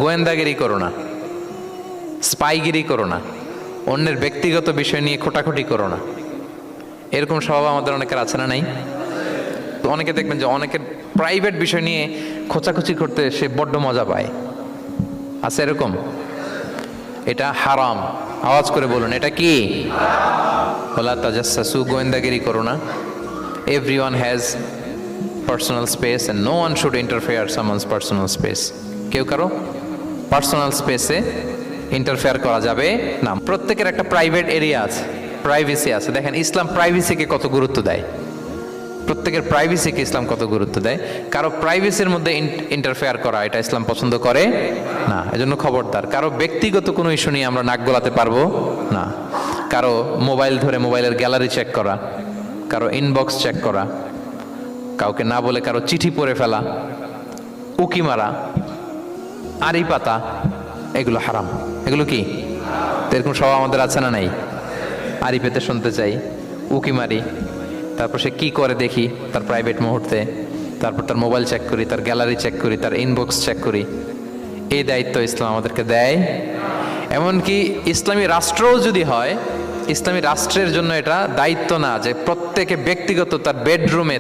গোয়েন্দাগিরি করো না, স্পাইগিরি করো না, অন্যের ব্যক্তিগত বিষয় নিয়ে খোটাখুটি করো না। এরকম স্বভাব আমাদের অনেকের আছে না নাই? তো অনেকে দেখবেন যে অনেকের প্রাইভেট বিষয় নিয়ে খোঁচাখুচি করতে সে বড্ড মজা পায়। আছে এরকম? এটা হারাম। আওয়াজ করে বলুন, এটা কি? ওয়ালা তাজাসসু, গোয়েন্দাগিরি করো না। Everyone has personal space and no one should interfere someone's personal space. কেউ কারো পার্সোনাল স্পেসে ইন্টারফেয়ার করা যাবে না। প্রত্যেকের একটা প্রাইভেট এরিয়া আছে, প্রাইভেসি আছে। দেখেন ইসলাম প্রাইভেসিকে কত গুরুত্ব দেয়। প্রত্যেকের প্রাইভেসিকে ইসলাম কত গুরুত্ব দেয়। কারো প্রাইভেসির মধ্যে ইন্টারফেয়ার করা এটা ইসলাম পছন্দ করে না। এজন্য খবরদার, কারো ব্যক্তিগত কোনো ইস্যু নিয়ে আমরা নাক গলাতে পারবো না। কারো মোবাইল ধরে মোবাইলের গ্যালারি চেক করা, কারো ইনবক্স চেক করা, কাউকে না বলে কারো চিঠি পড়ে ফেলা, উকি মারা, আড়ি পাতা, এগুলো হারাম। এগুলো কি? তো এরকম সব আমাদের আছে না নাই? আড়ি পেতে শুনতে চাই, উকি মারি, তারপর সে কি করে দেখি তার প্রাইভেট মুহূর্তে, তারপর তার মোবাইল চেক করি, তার গ্যালারি চেক করি, তার ইনবক্স চেক করি। এই দায়িত্ব ইসলাম আমাদেরকে দেয়। এমনকি ইসলামী রাষ্ট্রও যদি হয়, ইসলামী রাষ্ট্রের জন্য এটা দায়িত্ব না যে প্রত্যেকে ব্যক্তিগত তার বেডরুমে